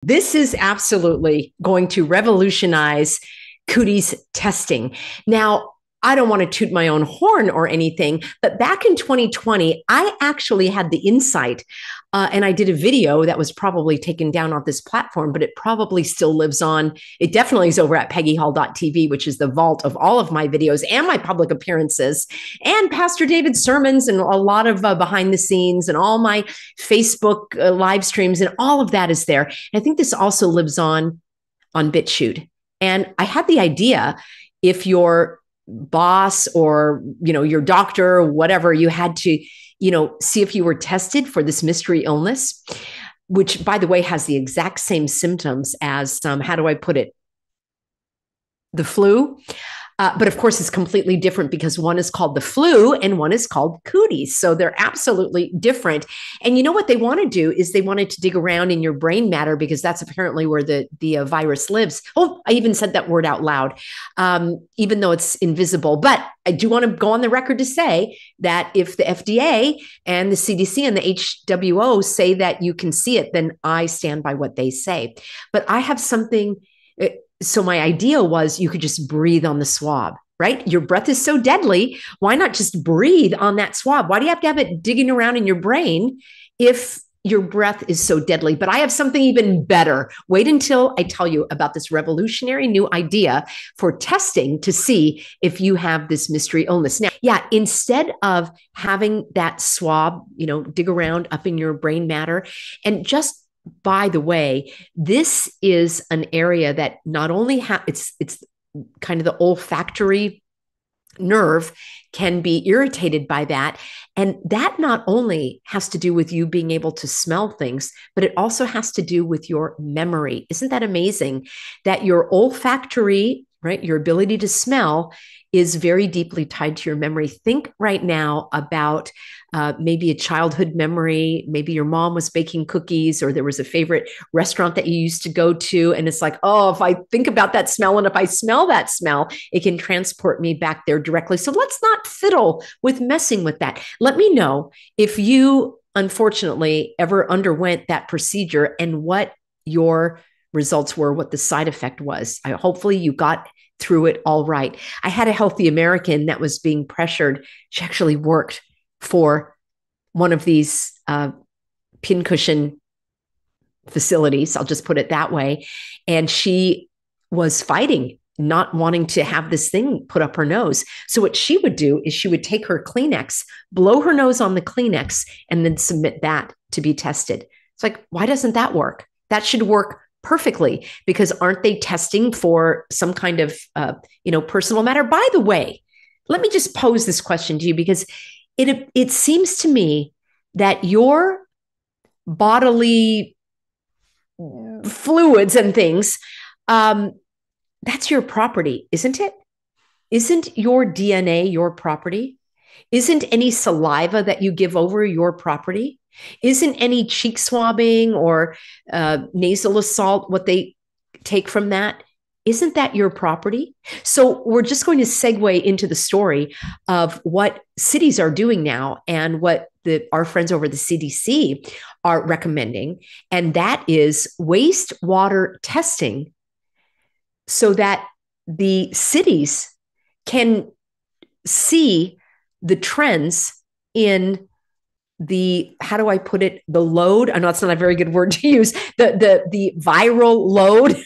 This is absolutely going to revolutionize cooties testing. Now, I don't want to toot my own horn or anything, but back in 2020, I actually had the insight and I did a video that was probably taken down off this platform, but it probably still lives on. It definitely is over at peggyhall.tv, which is the vault of all of my videos and my public appearances and Pastor David's sermons and a lot of behind the scenes and all my Facebook live streams and all of that is there. And I think this also lives on BitChute. And I had the idea if your boss or your doctor or whatever, you had to see if you were tested for this mystery illness, which by the way has the exact same symptoms as how do I put it, the flu. But of course, it's completely different because one is called the flu and one is called cooties. So they're absolutely different. And you know what they want to do is they wanted to dig around in your brain matter because that's apparently where the virus lives. Oh, I even said that word out loud, even though it's invisible. But I do want to go on the record to say that if the FDA and the CDC and the HWO say that you can see it, then I stand by what they say. But I have something. So my idea was you could just breathe on the swab, right? Your breath is so deadly. Why not just breathe on that swab? Why do you have to have it digging around in your brain if your breath is so deadly? But I have something even better. Wait until I tell you about this revolutionary new idea for testing to see if you have this mystery illness. Now, yeah, instead of having that swab, dig around up in your brain matter and just by the way, this is an area that not only it's kind of the olfactory nerve can be irritated by that. And that not only has to do with you being able to smell things, but it also has to do with your memory. Isn't that amazing that your olfactory, right, your ability to smell is very deeply tied to your memory? Think right now about maybe a childhood memory. Maybe your mom was baking cookies or there was a favorite restaurant that you used to go to. And it's like, oh, if I think about that smell and if I smell that smell, it can transport me back there directly. So let's not fiddle with messing with that. Let me know if you unfortunately ever underwent that procedure and what your results were, what the side effect was. Hopefully you got through it all right. I had a healthy American that was being pressured. She actually worked for one of these pincushion facilities. I'll just put it that way. And she was fighting, not wanting to have this thing put up her nose. So what she would do is she would take her Kleenex, blow her nose on the Kleenex, and then submit that to be tested. It's like, why doesn't that work? That should work perfectly because aren't they testing for some kind of, personal matter? By the way, let me just pose this question to you because it seems to me that your bodily fluids and things, that's your property, isn't it? Isn't your DNA your property? Isn't any saliva that you give over your property? Isn't any cheek swabbing or nasal assault, what they take from that, isn't that your property? So we're just going to segue into the story of what cities are doing now and what our friends over the CDC are recommending. And that is wastewater testing so that the cities can see the trends in the, how do I put it, the load. I know it's not a very good word to use, the viral load.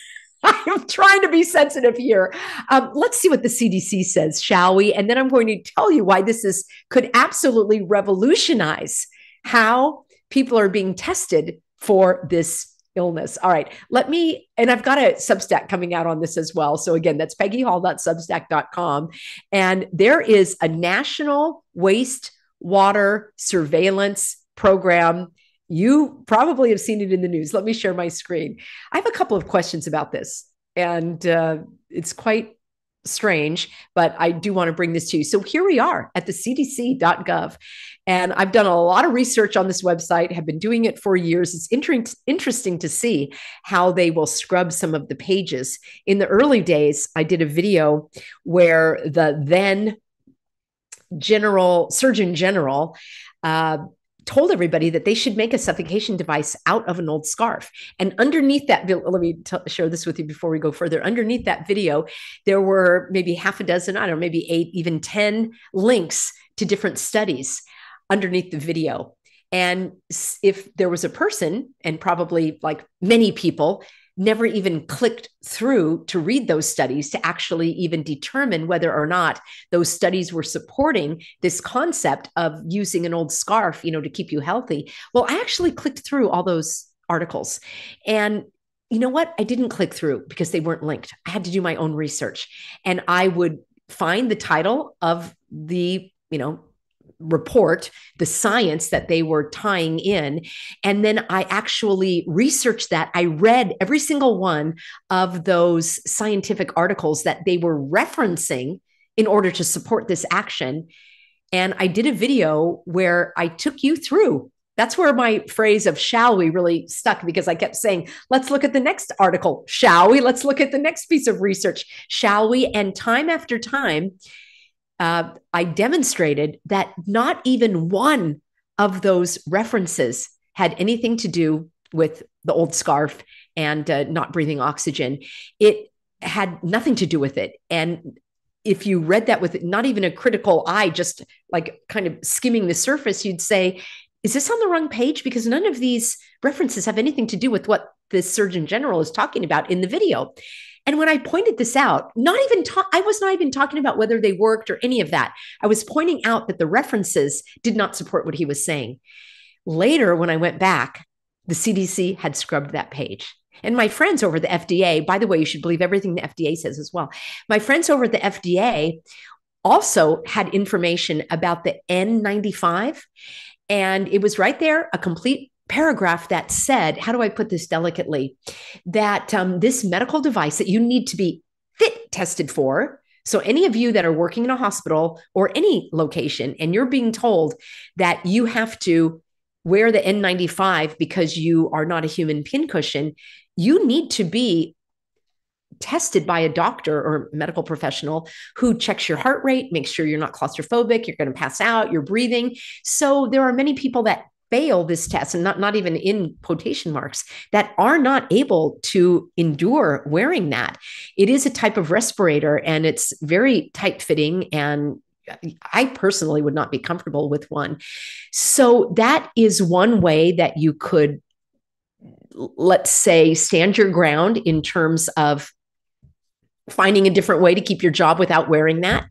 I'm trying to be sensitive here. Let's see what the CDC says, shall we? And then I'm going to tell you why this could absolutely revolutionize how people are being tested for this illness. All right, and I've got a Substack coming out on this as well. So again, that's peggyhall.substack.com. And there is a national wastewater surveillance program. You probably have seen it in the news. Let me share my screen. I have a couple of questions about this, and it's quite strange, but I do want to bring this to you. So here we are at the cdc.gov, and I've done a lot of research on this website, have been doing it for years. It's interesting to see how they will scrub some of the pages. In the early days, I did a video where the then Surgeon General told everybody that they should make a suffocation device out of an old scarf. And underneath that, let me share this with you before we go further. Underneath that video, there were maybe half a dozen, I don't know, maybe 8, even 10 links to different studies underneath the video. And if there was a person, and probably like many people, never even clicked through to read those studies to actually even determine whether or not those studies were supporting this concept of using an old scarf, to keep you healthy. Well, I actually clicked through all those articles, and you know what? I didn't click through because they weren't linked. I had to do my own research, and I would find the title of the, report, the science that they were tying in. And then I actually researched that. I read every single one of those scientific articles that they were referencing in order to support this action. And I did a video where I took you through. That's where my phrase of "shall we" really stuck, because I kept saying, let's look at the next article. Shall we? Let's look at the next piece of research. Shall we? And time after time, I demonstrated that not even one of those references had anything to do with the old scarf and not breathing oxygen. It had nothing to do with it. And if you read that with not even a critical eye, just like kind of skimming the surface, you'd say, is this on the wrong page? Because none of these references have anything to do with what the Surgeon General is talking about in the video. And when I pointed this out, I was not even talking about whether they worked or any of that. I was pointing out that the references did not support what he was saying. Later, when I went back, the CDC had scrubbed that page. And my friends over at the FDA, by the way, you should believe everything the FDA says as well. My friends over at the FDA also had information about the N95. And it was right there, a complete paragraph that said, how do I put this delicately, that this medical device that you need to be fit tested for. So any of you that are working in a hospital or any location, and you're being told that you have to wear the N95 because you are not a human pincushion, you need to be tested by a doctor or medical professional who checks your heart rate, makes sure you're not claustrophobic, you're going to pass out, you're breathing. So there are many people that fail this test, and not even in quotation marks, that are not able to endure wearing that. It is a type of respirator, and it's very tight fitting, and I personally would not be comfortable with one. So that is one way that you could, let's say, stand your ground in terms of finding a different way to keep your job without wearing that.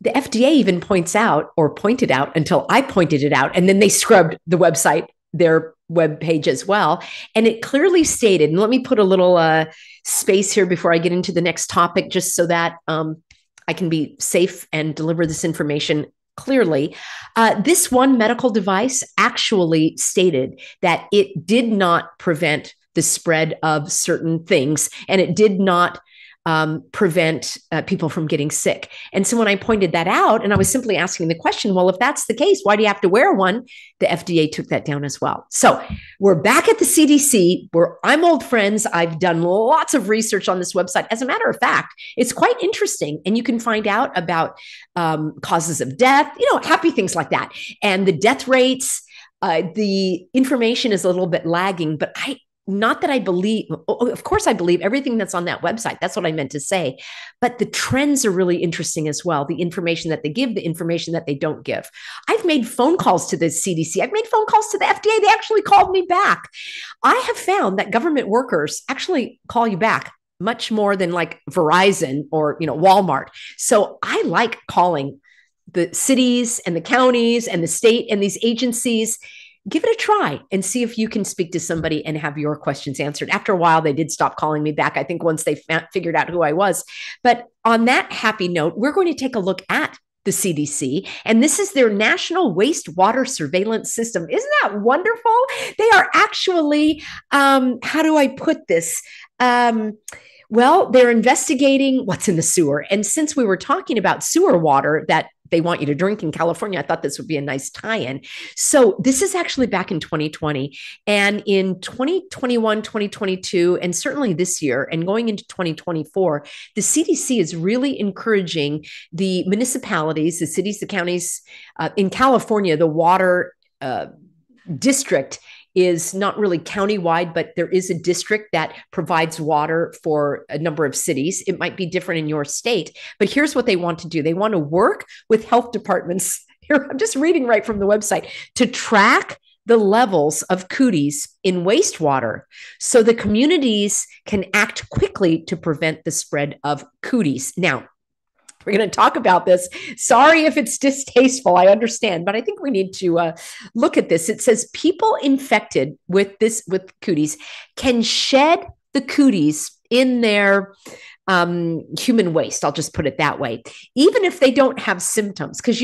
The FDA even pointed out until I pointed it out, and then they scrubbed the website, their web page as well. And it clearly stated, and let me put a little space here before I get into the next topic, just so that I can be safe and deliver this information clearly. This one medical device actually stated that it did not prevent the spread of certain things, and it did not prevent people from getting sick. And so when I pointed that out, and I was simply asking the question, well, if that's the case, why do you have to wear one? The FDA took that down as well. So we're back at the CDC, where I'm old friends. I've done lots of research on this website. As a matter of fact, it's quite interesting. And you can find out about causes of death, happy things like that. And the death rates, the information is a little bit lagging, but not that I believe, of course, I believe everything that's on that website. That's what I meant to say. But the trends are really interesting as well. The information that they give, the information that they don't give. I've made phone calls to the CDC. I've made phone calls to the FDA. They actually called me back. I have found that government workers actually call you back much more than like Verizon or, Walmart. So I like calling the cities and the counties and the state and these agencies. Give it a try and see if you can speak to somebody and have your questions answered. After a while, they did stop calling me back, I think, once they figured out who I was. But on that happy note, we're going to take a look at the CDC, and this is their National Wastewater Surveillance System. Isn't that wonderful? They are actually, how do I put this? Well, they're investigating what's in the sewer. And since we were talking about sewer water that they want you to drink in California, I thought this would be a nice tie-in. So this is actually back in 2020. And in 2021, 2022, and certainly this year, and going into 2024, the CDC is really encouraging the municipalities, the cities, the counties in California, the water district is not really countywide, but there is a district that provides water for a number of cities. It might be different in your state, but here's what they want to do. They want to work with health departments. Here, I'm just reading right from the website, to track the levels of cooties in wastewater so the communities can act quickly to prevent the spread of cooties. Now, we're going to talk about this. Sorry if it's distasteful, I understand, but I think we need to look at this. It says people infected with cooties can shed the cooties in their human waste. I'll just put it that way, even if they don't have symptoms, because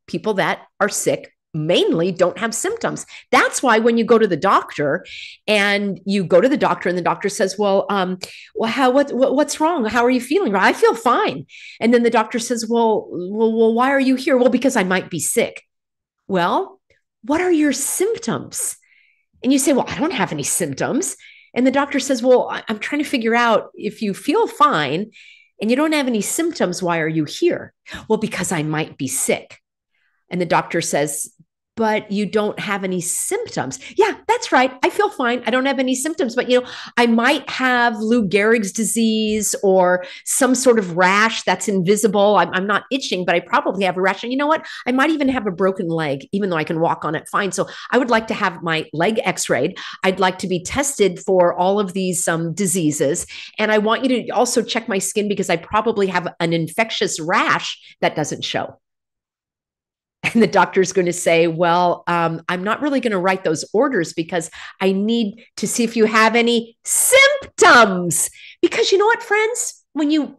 people that are sick mainly don't have symptoms. That's why when you go to the doctor and the doctor says, what's wrong? How are you feeling? I feel fine. And then the doctor says, well, why are you here? Well, because I might be sick. Well, what are your symptoms? And you say, well, I don't have any symptoms. And the doctor says, well, I'm trying to figure out, if you feel fine and you don't have any symptoms, why are you here? Well, because I might be sick. And the doctor says, but you don't have any symptoms. Yeah, that's right. I feel fine. I don't have any symptoms, but I might have Lou Gehrig's disease or some sort of rash that's invisible. I'm not itching, but I probably have a rash. And you know what? I might even have a broken leg, even though I can walk on it fine. So I would like to have my leg x-rayed. I'd like to be tested for all of these diseases. And I want you to also check my skin because I probably have an infectious rash that doesn't show. And the doctor's going to say, well, I'm not really going to write those orders because I need to see if you have any symptoms. Because you know what, friends? When you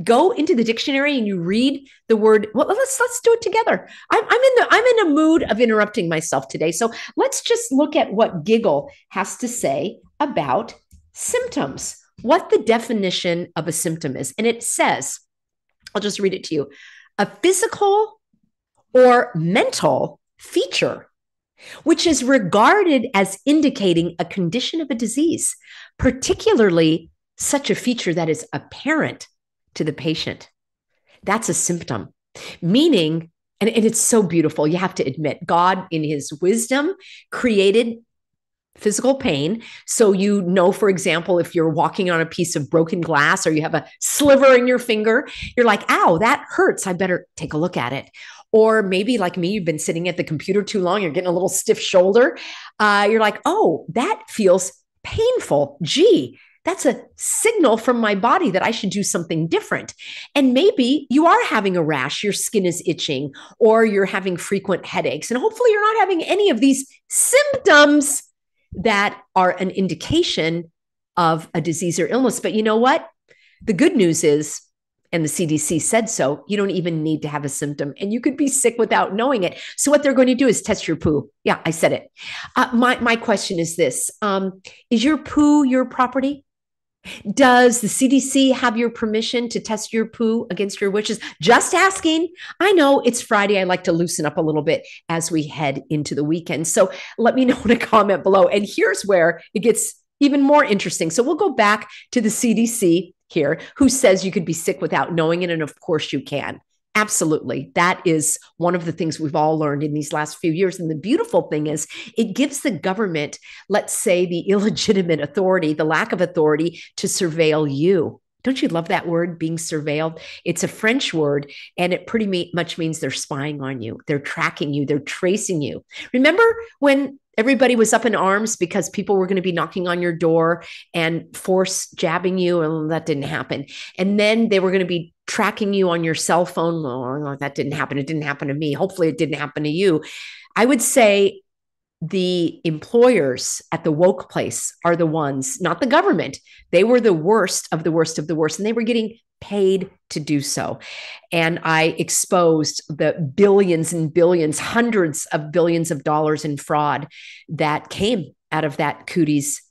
go into the dictionary and you read the word, well, let's do it together. I'm in a mood of interrupting myself today. So let's just look at what Giggle has to say about symptoms, what the definition of a symptom is. And it says, I'll just read it to you, a physical or mental feature, which is regarded as indicating a condition of a disease, particularly such a feature that is apparent to the patient. That's a symptom, meaning, and it's so beautiful, you have to admit, God in his wisdom created physical pain. So for example, if you're walking on a piece of broken glass or you have a sliver in your finger, you're like, ow, that hurts. I better take a look at it. Or maybe like me, you've been sitting at the computer too long, you're getting a little stiff shoulder. You're like, oh, that feels painful. Gee, that's a signal from my body that I should do something different. And maybe you are having a rash, your skin is itching, or you're having frequent headaches. And hopefully you're not having any of these symptoms that are an indication of a disease or illness. But you know what? The good news is, and the CDC said so, you don't even need to have a symptom and you could be sick without knowing it. So what they're going to do is test your poo. Yeah, I said it. My question is this. Is your poo your property? Does the CDC have your permission to test your poo against your wishes? Just asking. I know it's Friday. I like to loosen up a little bit as we head into the weekend. So let me know in a comment below. And here's where it gets even more interesting. So we'll go back to the CDC here, who says you could be sick without knowing it. And of course you can. Absolutely. That is one of the things we've all learned in these last few years. And the beautiful thing is it gives the government, let's say, the illegitimate authority, the lack of authority to surveil you. Don't you love that word, being surveilled? It's a French word, and it pretty much means they're spying on you. They're tracking you. They're tracing you. Remember when everybody was up in arms because people were going to be knocking on your door and force jabbing you? And that didn't happen. And then they were going to be tracking you on your cell phone. Oh, that didn't happen. It didn't happen to me. Hopefully it didn't happen to you. I would say the employers at the woke place are the ones, not the government. They were the worst of the worst of the worst, and they were getting paid to do so. And I exposed the billions and billions, hundreds of billions of dollars in fraud that came out of that cooties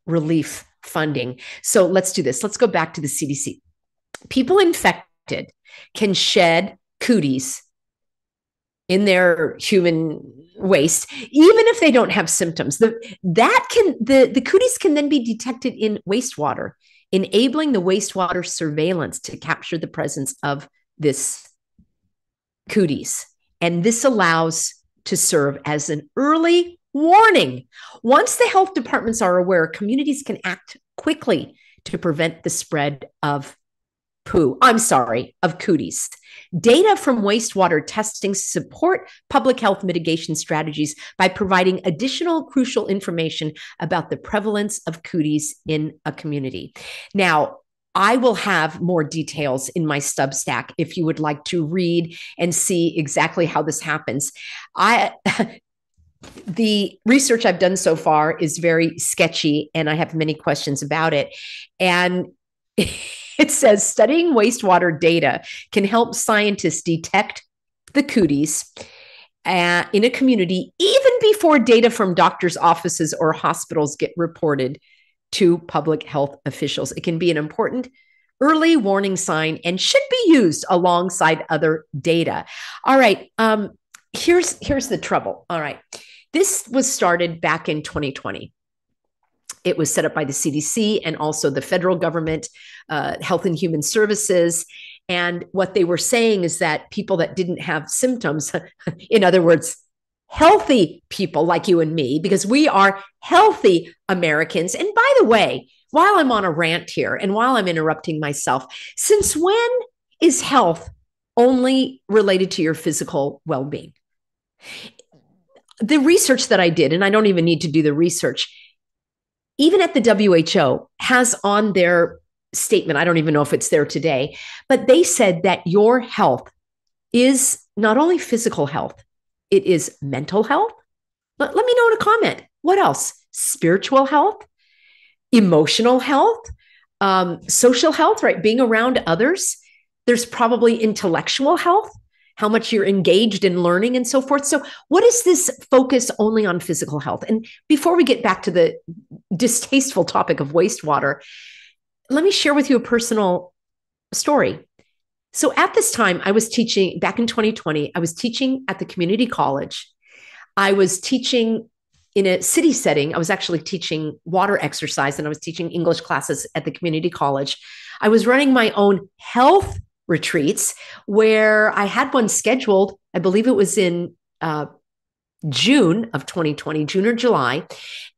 relief funding. So let's do this. Let's go back to the CDC. People infected can shed cooties in their human waste, even if they don't have symptoms. The cooties can then be detected in wastewater, enabling the wastewater surveillance to capture the presence of this cooties. And this allows to serve as an early warning. Once the health departments are aware, communities can act quickly to prevent the spread of of cooties. Data from wastewater testing support public health mitigation strategies by providing additional crucial information about the prevalence of cooties in a community. Now, I will have more details in my Substack if you would like to read and see exactly how this happens. The research I've done so far is very sketchy, and I have many questions about it. And it says studying wastewater data can help scientists detect the cooties in a community even before data from doctors' offices or hospitals get reported to public health officials. It can be an important early warning sign and should be used alongside other data. All right, here's the trouble. All right, this was started back in 2020. It was set up by the CDC and also the federal government, Health and Human Services. And what they were saying is that people that didn't have symptoms, in other words, healthy people like you and me, because we are healthy Americans. And by the way, while I'm on a rant here and while I'm interrupting myself, since when is health only related to your physical well-being? The research that I did, and I don't even need to do the research, even at the WHO has on their statement, I don't even know if it's there today, but they said that your health is not only physical health, it is mental health. Let me know in a comment. What else? Spiritual health, emotional health, social health, right? Being around others. There's probably intellectual health, how much you're engaged in learning and so forth. So what is this focus only on physical health? And before we get back to the distasteful topic of wastewater, let me share with you a personal story. So at this time, I was teaching back in 2020, I was teaching at the community college. I was teaching in a city setting. I was actually teaching water exercise and I was teaching English classes at the community college. I was running my own health retreats where I had one scheduled. I believe it was in June of 2020, June or July.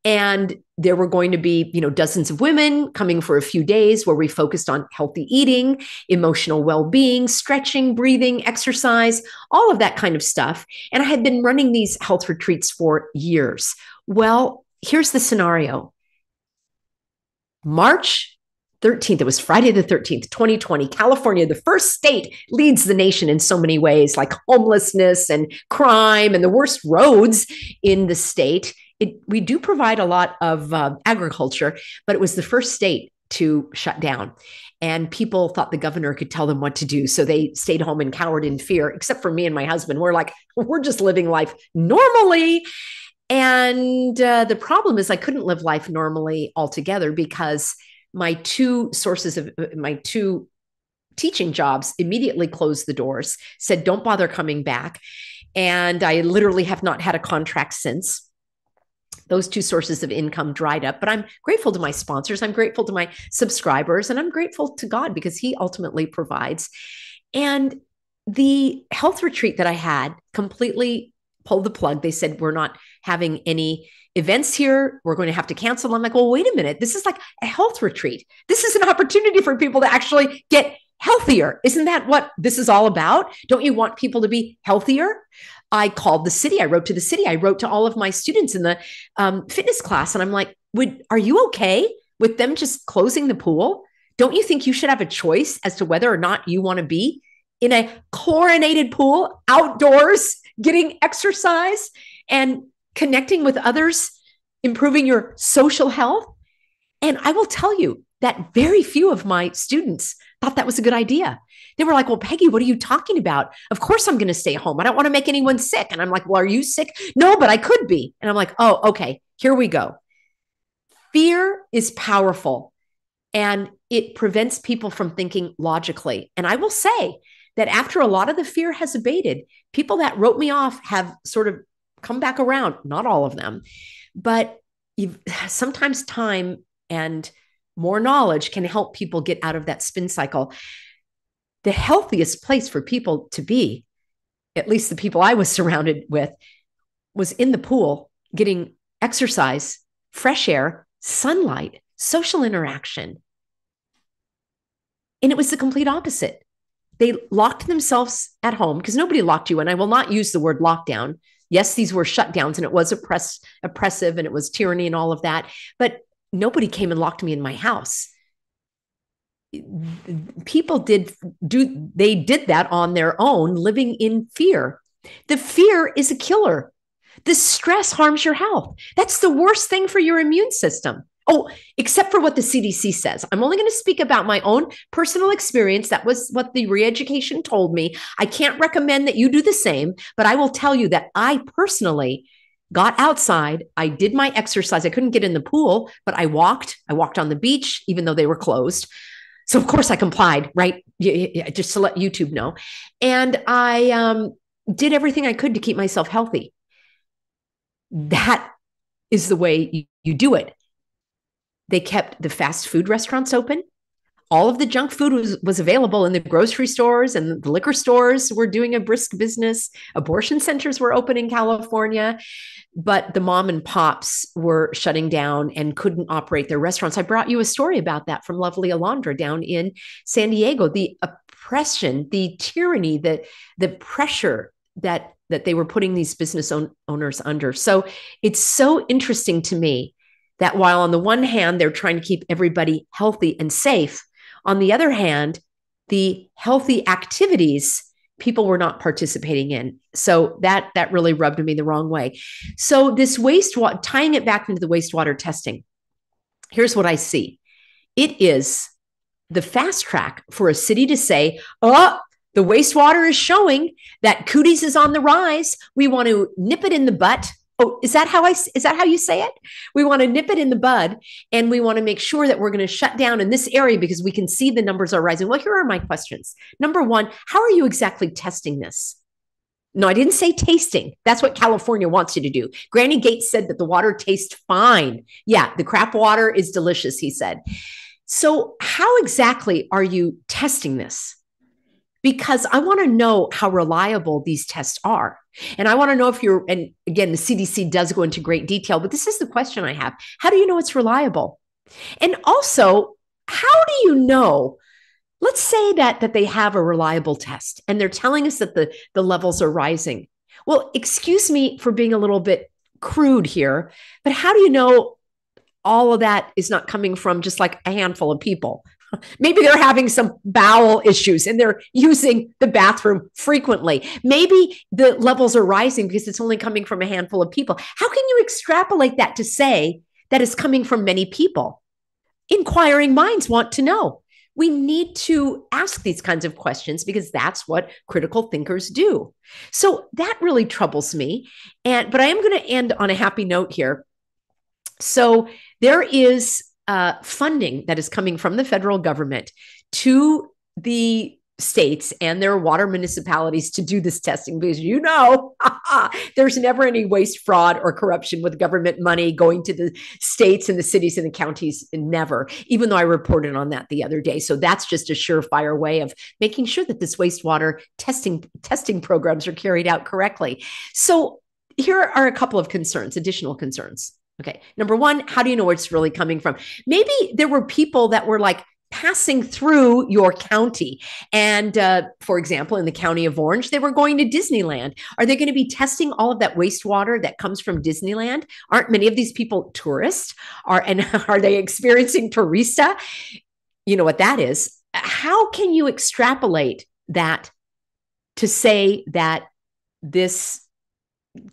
And there were going to be, dozens of women coming for a few days where we focused on healthy eating, emotional well-being, stretching, breathing, exercise, all of that kind of stuff. And I had been running these health retreats for years. Well, here's the scenario. March 13th, it was Friday the 13th, 2020, California, the first state, leads the nation in so many ways, like homelessness and crime and the worst roads in the state. We do provide a lot of agriculture, but it was the first state to shut down. And people thought the governor could tell them what to do. So they stayed home and cowered in fear, except for me and my husband. We're just living life normally. And the problem is I couldn't live life normally altogether because my two teaching jobs immediately closed the doors, said, don't bother coming back. And I literally have not had a contract since. Those two sources of income dried up, but I'm grateful to my sponsors. I'm grateful to my subscribers, and I'm grateful to God because he ultimately provides. And the health retreat that I had completely pulled the plug. They said, we're not having any events here. We're going to have to cancel. I'm like, well, wait a minute. This is like a health retreat. This is an opportunity for people to actually get healthier. Isn't that what this is all about? Don't you want people to be healthier? I called the city. I wrote to the city. I wrote to all of my students in the fitness class. And I'm like, are you okay with them just closing the pool? Don't you think you should have a choice as to whether or not you want to be in a chlorinated pool outdoors, getting exercise and connecting with others, improving your social health? And I will tell you that very few of my students thought that was a good idea. They were like, well, Peggy, what are you talking about? Of course I'm going to stay home. I don't want to make anyone sick. And I'm like, well, are you sick? No, but I could be. And I'm like, oh, okay, here we go. Fear is powerful and it prevents people from thinking logically. And I will say that after a lot of the fear has abated, people that wrote me off have sort of come back around. Not all of them, but sometimes time and more knowledge can help people get out of that spin cycle. The healthiest place for people to be, at least the people I was surrounded with, was in the pool getting exercise, fresh air, sunlight, social interaction. And it was the complete opposite. They locked themselves at home because nobody locked you in. I will not use the word lockdown. Yes, these were shutdowns and it was oppressive and it was tyranny and all of that. But nobody came and locked me in my house. People did that on their own, living in fear. The fear is a killer. The stress harms your health. That's the worst thing for your immune system. Oh, except for what the CDC says. I'm only going to speak about my own personal experience. That was what the re-education told me. I can't recommend that you do the same, but I will tell you that I personally got outside. I did my exercise. I couldn't get in the pool, but I walked. I walked on the beach, even though they were closed. So of course I complied, right? Just to let YouTube know. And I did everything I could to keep myself healthy. That is the way you do it. They kept the fast food restaurants open. All of the junk food was available in the grocery stores, and the liquor stores were doing a brisk business. Abortion centers were open in California, but the mom and pops were shutting down and couldn't operate their restaurants. I brought you a story about that from lovely Alondra down in San Diego. The oppression, the tyranny, the pressure that they were putting these business owners under. So it's so interesting to me that while on the one hand, they're trying to keep everybody healthy and safe, on the other hand, the healthy activities people were not participating in. So that really rubbed me the wrong way. So this wastewater, tying it back into the wastewater testing, here's what I see. It is the fast track for a city to say, oh, the wastewater is showing that cooties is on the rise. We want to nip it in the butt. Oh, is that how you say it? We want to nip it in the bud, and we want to make sure that we're going to shut down in this area because we can see the numbers are rising. Well, here are my questions. Number one, how are you exactly testing this? No, I didn't say tasting. That's what California wants you to do. Granny Gates said that the water tastes fine. Yeah, the crap water is delicious, he said. So how exactly are you testing this? Because I want to know how reliable these tests are. And I want to know if and again, the CDC does go into great detail, but this is the question I have. How do you know it's reliable? And also, how do you know, let's say that they have a reliable test and they're telling us that the levels are rising. Well, excuse me for being a little bit crude here, but how do you know all of that is not coming from just like a handful of people? Maybe they're having some bowel issues and they're using the bathroom frequently. Maybe the levels are rising because it's only coming from a handful of people. How can you extrapolate that to say that it's coming from many people? Inquiring minds want to know. We need to ask these kinds of questions because that's what critical thinkers do. So that really troubles me. But I am going to end on a happy note here. So there is funding that is coming from the federal government to the states and their water municipalities to do this testing because there's never any waste, fraud, or corruption with government money going to the states and the cities and the counties. Never, even though I reported on that the other day. So that's just a surefire way of making sure that this wastewater testing programs are carried out correctly. So here are a couple of additional concerns. Okay. Number one, how do you know where it's really coming from? Maybe there were people that were like passing through your county. And for example, in the county of Orange, they were going to Disneyland. Are they going to be testing all of that wastewater that comes from Disneyland? Aren't many of these people tourists? Are they experiencing tourista? You know what that is. How can you extrapolate that to say that this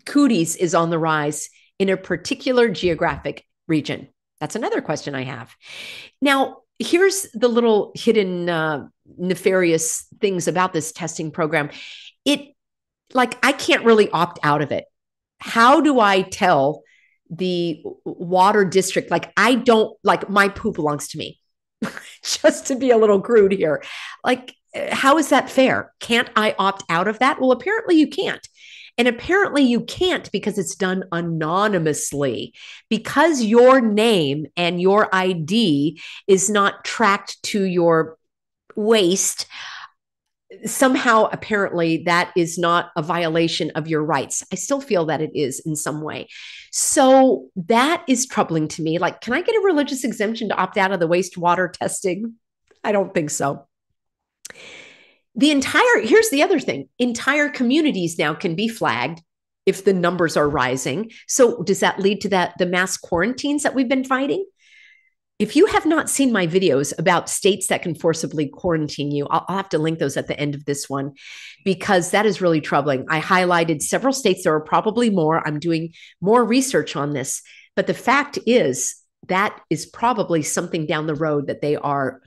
cooties is on the rise in a particular geographic region? That's another question I have. Now, here's the little hidden nefarious things about this testing program. I can't really opt out of it. How do I tell the water district, my poo belongs to me? Just to be a little crude here. How is that fair? Can't I opt out of that? Well, apparently you can't. And apparently you can't because it's done anonymously, because your name and your ID is not tracked to your waste. somehow, apparently, that is not a violation of your rights. I still feel that it is in some way. So that is troubling to me. Like, can I get a religious exemption to opt out of the wastewater testing? I don't think so. Here's the other thing, entire communities now can be flagged if the numbers are rising. So does that lead to the mass quarantines that we've been fighting? If you have not seen my videos about states that can forcibly quarantine you, I'll have to link those at the end of this one, because that is really troubling. I highlighted several states. There are probably more. I'm doing more research on this. But the fact is, that is probably something down the road that they are,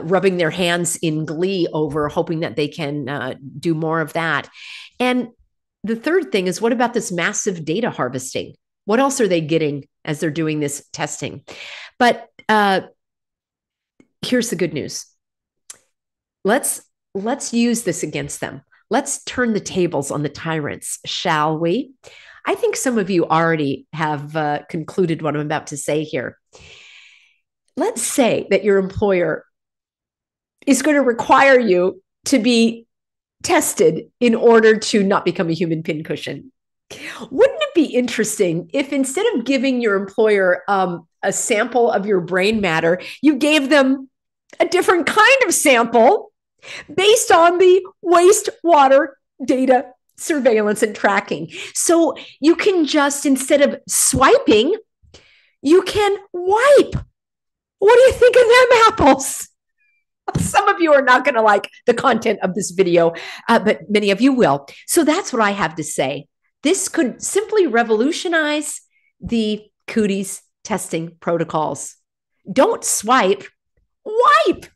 rubbing their hands in glee over, hoping that they can do more of that. And the third thing is, what about this massive data harvesting? What else are they getting as they're doing this testing? But here's the good news. Let's use this against them. Let's turn the tables on the tyrants, shall we? I think some of you already have concluded what I'm about to say here. Let's say that your employer is going to require you to be tested in order to not become a human pincushion. Wouldn't it be interesting if, instead of giving your employer a sample of your brain matter, you gave them a different kind of sample based on the wastewater data surveillance and tracking? So you can just, instead of swiping, you can wipe. What do you think of them apples? Some of you are not going to like the content of this video, but many of you will. So that's what I have to say. This could simply revolutionize the cooties testing protocols. Don't swipe, wipe.